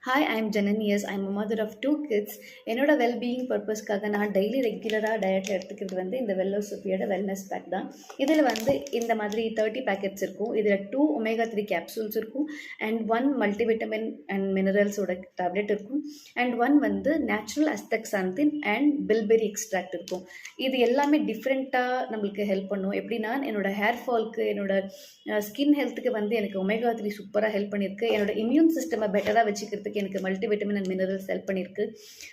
Hi, I'm Janani. Yes, I'm a mother of two kids. என்னோட wellbeing பர்பஸ்க்காக நான் daily ரெகுலராக டயட்டில் எடுத்துக்கிறது வந்து இந்த வெல்லோசோஃபியோட வெல்னஸ் பேக் தான். இதில் வந்து இந்த மாதிரி 30 பேக்கெட்ஸ் இருக்கும். இதில் 2 ஒமேகா 3 கேப்சூல்ஸ் இருக்கும் அண்ட் 1 மல்டிவிட்டமின் அண்ட் மினரல்ஸோட டேப்லெட் இருக்கும் அண்ட் 1 வந்து நேச்சுரல் அஸ்தக்சாந்தின் அண்ட் பில்பெரி எக்ஸ்ட்ராக்ட் இருக்கும். இது எல்லாமே டிஃப்ரெண்ட்டாக நம்மளுக்கு ஹெல்ப் பண்ணும். எப்படின்னா என்னோட ஹேர் ஃபால்க்கு, என்னோட ஸ்கின் ஹெல்த்துக்கு வந்து எனக்கு ஒமேகா 3 சூப்பராக ஹெல்ப் பண்ணியிருக்கு. என்னோட இம்யூன் சிஸ்டமை பெட்டராக வச்சுக்கிறதுக்கு எனக்கு மல்டிவிட்டமின் அண்ட் மினரல்ஸ் ஹெல்ப் பண்ணியிருக்கு.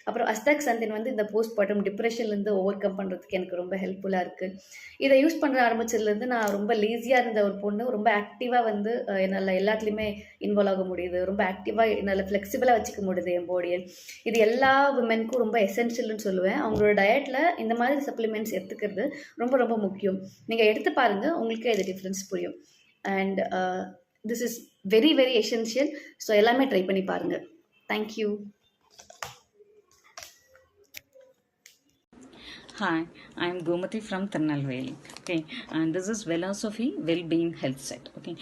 அப்புறம் அஸ்தாக்சந்தின் வந்து இந்த போஸ்ட் பார்ட்டம் டிப்ரெஷன்லேருந்து ஓவர் கம் பண்ணுறதுக்கு எனக்கு ரொம்ப ஹெல்ப்ஃபுல்லாக இருக்குது. இதை யூஸ் பண்ணுற ஆரம்பிச்சதுலேருந்து நான் ரொம்ப லேசியாக இருந்த ஒரு பொண்ணு ரொம்ப ஆக்டிவாக வந்து என்னால் எல்லாத்துலேயுமே இன்வால்வ் ஆக முடியுது. ரொம்ப ஆக்டிவாக என்னால் ஃப்ளெக்சிபிளாக வச்சுக்க முடியுது என் பாடியை. இது எல்லா விமென்க்கும் ரொம்ப எசென்ஷியல்னு சொல்லுவேன். அவங்களோட டயட்டில் இந்த மாதிரி சப்ளிமெண்ட்ஸ் எடுத்துக்கிறது ரொம்ப ரொம்ப முக்கியம். நீங்கள் எடுத்து பாருங்கள், உங்களுக்கே இது டிஃப்ரென்ஸ் புரியும். And this is very very essential. So எல்லாமே ட்ரை பண்ணி பாருங்கள். Thank you. Hi, I'm Gomati from Tirunelveli. Okay, and this is Velosophy Wellbeing Health Set. Okay,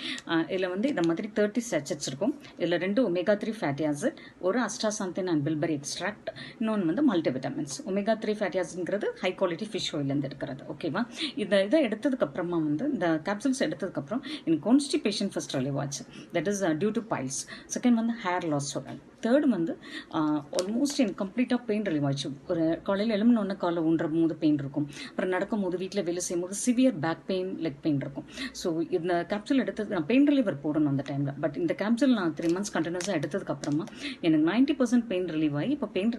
இதில் வந்து இந்த மாதிரி 30 sachets இருக்கும். இதில் 2 omega 3 fatty acid, ஒரு astaxanthin and bilberry extract, இன்னொன்று வந்து மல்டிவிட்டமின்ஸ். omega 3 fatty acidங்கிறது ஹை குவாலிட்டி ஃபிஷ் ஆயிலேருந்து எடுக்கிறது. ஓகேவா, இதை எடுத்ததுக்கப்புறமா வந்து இந்த கேப்சூல்ஸ் எடுத்ததுக்கப்புறம் எனக்கு கான்ஸ்டிபேஷன் ஃபர்ஸ்ட் ரிலீவ் ஆச்சு. That is due to piles. Second வந்து ஹேர் லாஸ் சொல்கிறேன். தேர்டு வந்து ஆல்மோஸ்ட் எனக்கு கம்ப்ளீட்டாக பெயின் ரிலீவ் ஆச்சு. ஒரு காலையில் எழும்பினோடனே காலைல ஊன்ற போது பெயின் இருக்கும். அப்புறம் நடக்கும் போது வீட்டில் வேலை செய்யும் போது severe back pain, leg pain இருக்கும். ஸோ இந்த கேப்சூல் எடுத்தது நான் பெயின் ரிலீவர் போடணும் அந்த டைமில். பட் இந்த கேப்சூல் நான் 3 months கண்டினியூஸாக எடுத்ததுக்கப்புறமா எனக்கு 90% பெயின் ரிலீவ் ஆகி இப்போ பெயின்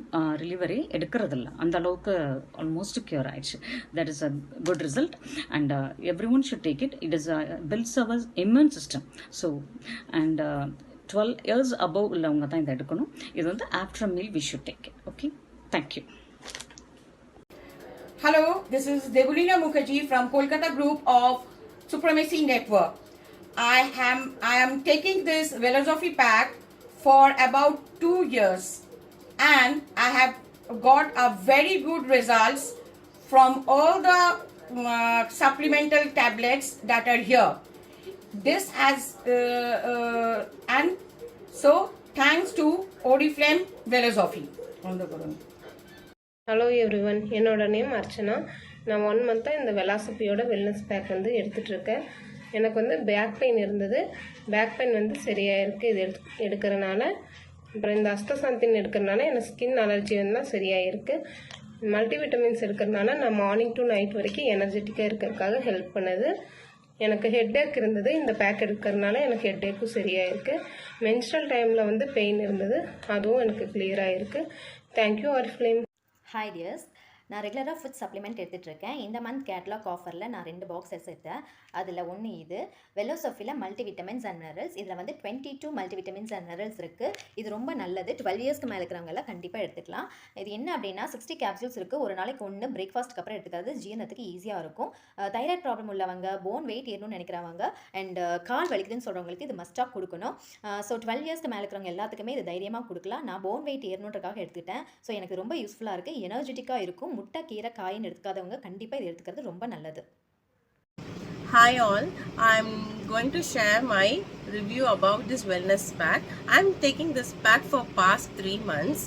ரிலீவரே எடுக்கிறதில்ல. அந்த அளவுக்கு ஆல்மோஸ்ட் கியூர் ஆயிடுச்சு. That is a good result and every one should take it. It is builds our immune system. So and 12 years above உள்ளவங்க தான் இதை எடுக்கணும். இது வந்து after meal we should take it. Okay, thank you. Hello, this is Devulina Mukherjee from Kolkata Group of Supremacy Network. I am taking this Velosophy pack for about 2 years and I have got a very good results from all the supplemental tablets that are here. This has and so thanks to Oriflame Velosophy. Hello everyone, என்னோட name Archana. நான் 1 month இந்த வெலாசபியோட wellness back வந்து எடுத்துகிட்ருக்கேன். எனக்கு வந்து back pain இருந்தது. Back pain வந்து சரியாக இருக்குது இது எடுக்கிறனால. அப்புறம் இந்த அஸ்தசாந்தின் எடுக்கிறனால எனக்கு ஸ்கின் அலர்ஜி வந்து சரியாக இருக்குது. மல்டிவிட்டமின்ஸ் எடுக்கிறனால நான் மார்னிங் டு நைட் வரைக்கும் எனர்ஜெட்டிக்காக இருக்கிறதுக்காக ஹெல்ப் பண்ணுது. எனக்கு ஹெட்டேக் இருந்தது. இந்த பேக் எடுக்கிறதுனால எனக்கு ஹெட்டேக்கும் சரியாக இருக்குது. மென்ஸ்ட்ரல் டைமில் வந்து பெயின் இருந்தது, அதுவும் எனக்கு கிளியராக இருக்குது. தேங்க்யூ ஆர்ஃப்ளேம். ஹாய் டியர்ஸ், நான் ரெகுலராக ஃபுட் சப்ளிமெண்ட் எடுத்துகிட்ருக்கேன். இந்த மந்த் கேட்லாக் ஆஃபரில் நான் 2 பாக்ஸஸ் எடுத்தேன். அதில் ஒன்று இது வெலோசோஃபியில் மல்டிவிட்டமின்ஸ் அண்ட் மினரல்ஸ். இதில் வந்து 22 மல்டிவிட்டமின்ஸ் அண்ட் மினரல்ஸ் இருக்குது. இது ரொம்ப நல்லது. 12 yearsக்கு மேலே இருக்கிறவங்களாம் கண்டிப்பாக எடுத்துக்கலாம். இது என்ன அப்படின்னா 60 கேப்சூல்ஸ் இருக்குது. ஒரு நாளைக்கு 1 பிரேக்ஃபாஸ்ட்டுக்கு அப்புறம் எடுத்துக்கிறது ஜீரணத்துக்கு ஈஸியாக இருக்கும். தைராய்ட் ப்ராப்ளம் உள்ளவங்க, போன் வெயிட் ஏறணும்னு நினைக்கிறவங்க அண்ட் கால் வலிக்குதுன்னு சொல்கிறவங்களுக்கு இது மஸ்ட்டாக கொடுக்கணும். ஸோ 12 yearsக்கு மேலே இருக்கிறவங்க எல்லாத்துக்குமே இது தைரியமாக கொடுக்கலாம். நான் போன் வெயிட் ஏறணுன்றக்காக எடுத்துக்கிட்டேன். ஸோ எனக்கு ரொம்ப யூஸ்ஃபுல்லாக இருக்குது, எனர்ஜெட்டிக்காக இருக்கும். முட்டை, கீரை, காயின்னு எடுத்துக்காதவங்க கண்டிப்பாக இது எடுத்துக்கிறது ரொம்ப நல்லது. Hi all, I'm going to share my review about this wellness pack. I'm taking this pack for past 3 months.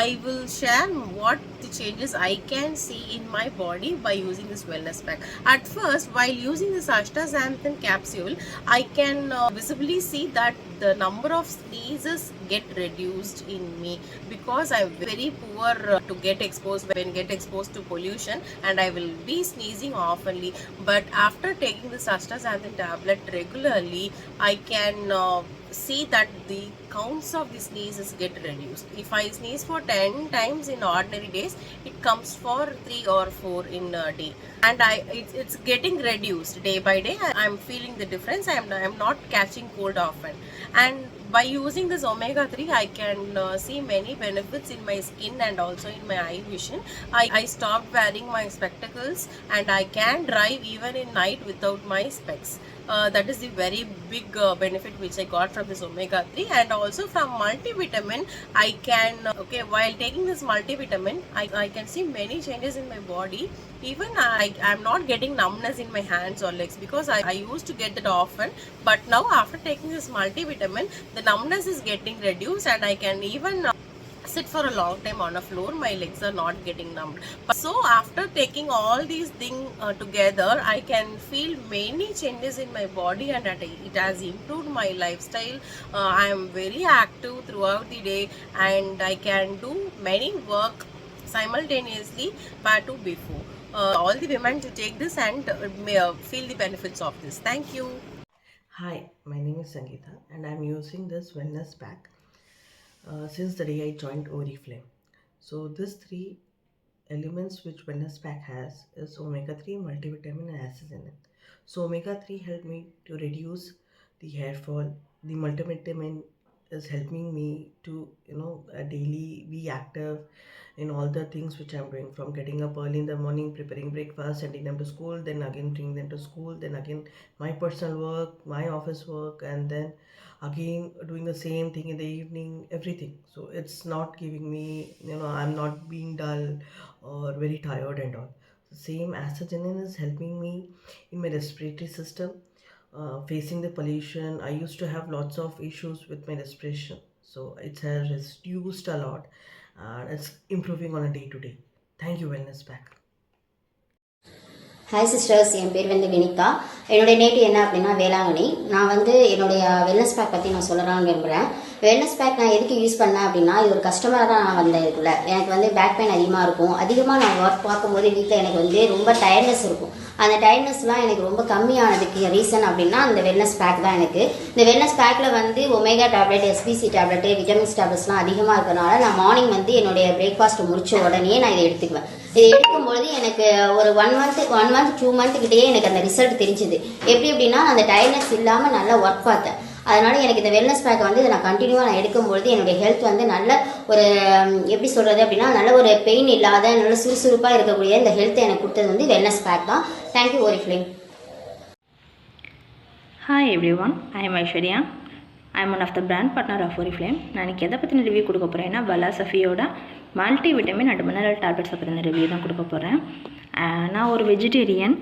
I will share what the changes I can see in my body by using this wellness pack. At first, while using this astaxanthin capsule, I can visibly see that the number of sneezes get reduced in me because I'm very poor to get exposed to pollution and I will be sneezing oftenly. But after taking this astaxanthin tablet regularly, I can see that the counts of the sneezes get reduced. If I sneeze for 10 times in ordinary days, it comes for 3 or 4 in a day, and it's getting reduced day by day. I'm feeling the difference. I'm not catching cold often, and by using this omega 3 I can see many benefits in my skin and also in my eye vision. I stopped wearing my spectacles and I can drive even in night without my specs. That is the very big benefit which I got from this omega-3. And also from multivitamin, I can while taking this multivitamin, I can see many changes in my body. Even I'm not getting numbness in my hands or legs, because I used to get that often, but now after taking this multivitamin, the numbness is getting reduced, and I can even sit for a long time on a floor. My legs are not getting numbed. So after taking all these things together, I can feel many changes in my body, and it has improved my lifestyle. I am very active throughout the day, and I can do many work simultaneously compared to before. All the women to take this and feel the benefits of this. Thank you. Hi, my name is Sangeeta and I'm using this wellness pack since the day I joined Oriflame. So these three elements which wellness pack has is omega-3, multivitamin and astaxanthin. So omega-3 helped me to reduce the hair fall. The multivitamin is helping me to daily be active in all the things which I'm doing, from getting up early in the morning, preparing breakfast, sending them to school, then again bringing them to school, then again my personal work, my office work, and then again doing the same thing in the evening, everything. So it's not giving me, I'm not being dull or very tired and all. The same astaxanthin is helping me in my respiratory system, facing the pollution. I used to have lots of issues with my respiration, so it has reduced a lot and it's improving on a day to day. Thank you, Wellness Pack. Hi sisters, என் பேர் வந்து வினிதா. என்னுடைய native என்ன அப்படின்னா வேளாங்கண்ணி. நான் வந்து என்னுடைய wellness back பற்றி நான் சொல்லலாம்னு விரும்புகிறேன். வெல்னஸ் பேக் நான் எதுக்கு யூஸ் பண்ணேன் அப்படின்னா, இது ஒரு கஸ்டமராக தான் நான் வந்தேன். இதுக்குள்ள எனக்கு வந்து பேக் பெயின் அதிகமாக இருக்கும். அதிகமாக நான் ஒர்க் பார்க்கும்போது வீட்டில் எனக்கு வந்து ரொம்ப டயர்ட்னஸ் இருக்கும். அந்த டயர்ட்னஸ்லாம் எனக்கு ரொம்ப கம்மியானதுக்கு ரீசன் அப்படின்னா அந்த வெல்னஸ் பேக் தான். எனக்கு இந்த வெல்னஸ் பேக்கில் வந்து omega tablet, SPC tablet, vitamins டேப்லெட்ஸ்லாம் அதிகமாக இருக்கிறனால நான் மார்னிங் வந்து என்னுடைய பிரேக்ஃபாஸ்ட் முடித்த உடனே நான் இதை எடுத்துக்குவேன். இதை எடுக்கும்பொழுது எனக்கு ஒரு 1 month 2 month கிட்டேயே எனக்கு அந்த ரிசல்ட் தெரிஞ்சுது. எப்படி அப்படின்னா, அந்த டயர்ட்னஸ் இல்லாமல் நல்லா ஒர்க் பார்த்தேன். அதனால் எனக்கு இந்த வெல்னஸ் பேக்கை வந்து இதை நான் கண்டினியூவாக நான் எடுக்கும்பொழுது என்னுடைய ஹெல்த் வந்து நல்ல ஒரு எப்படி சொல்கிறது அப்படின்னா, நல்ல ஒரு பெயின் இல்லாத நல்ல சுறுசுறுப்பாக இருக்கக்கூடிய இந்த ஹெல்த்தை எனக்கு கொடுத்தது வந்து வெல்னஸ் பேக் தான். Thank you Oriflame. Hi everyone, I am Aishwarya. I am one of the brand partner of Oriflame. நான் இன்றைக்கி எதை பற்றின ரிவ்யூ கொடுக்க போகிறேன்னா, வெலாசஃபியோட மல்டி விட்டமின் அண்ட் மினரல் டேப்லெட்ஸை பற்றின ரிவ்யூ தான் கொடுக்க போகிறேன். நான் ஒரு வெஜிடேரியன்.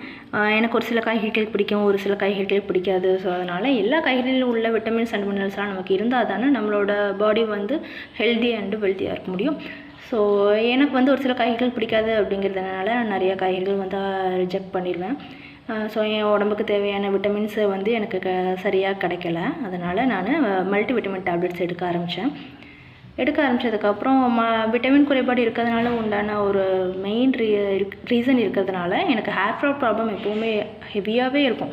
எனக்கு ஒரு சில காய்கறிகள் பிடிக்கும், ஒரு சில காய்கறிகள் பிடிக்காது. ஸோ அதனால் எல்லா காய்கறிகளிலும் உள்ள விட்டமின்ஸ் அண்ட் மினரல்ஸ்லாம் நமக்கு இருந்தால் தானே நம்மளோட பாடி வந்து ஹெல்தி அண்டு வெல்த்தியாக இருக்க முடியும். ஸோ எனக்கு வந்து ஒரு சில காய்கறிகள் பிடிக்காது அப்படிங்கிறதுனால நான் நிறைய காய்கறிகள் வந்து ரிஜெக்ட் பண்ணிடுவேன். ஸோ என் உடம்புக்கு தேவையான விட்டமின்ஸை வந்து எனக்கு சரியாக கிடைக்கல. அதனால் நான் மல்டி விட்டமின் டேப்லெட்ஸ் எடுக்க ஆரம்பித்ததுக்கப்புறம் விட்டமின் குறைபாடு இருக்கிறதுனால உண்டான ஒரு மெயின் ரீசன் இருக்கிறதுனால எனக்கு ஹேர் ஃபால் ப்ராப்ளம் எப்போவுமே ஹெவியாகவே இருக்கும்.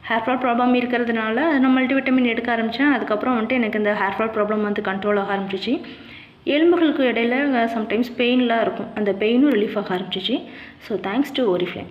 ஹேர் ஃபால் ப்ராப்ளம் இருக்கிறதுனால நான் மல்டி விட்டமின் எடுக்க ஆரம்பித்தேன். அதுக்கப்புறம் வந்துட்டு எனக்கு இந்த ஹேர் ஃபால் ப்ராப்ளம் வந்து கண்ட்ரோல் ஆக ஆரம்பிச்சிச்சு. எலும்புகளுக்கு இடையில் சம்டைம்ஸ் பெயின்லாம் இருக்கும், அந்த பெயினும் ரிலீஃப் ஆக ஆரம்பிச்சிச்சு. So thanks to Oriflame.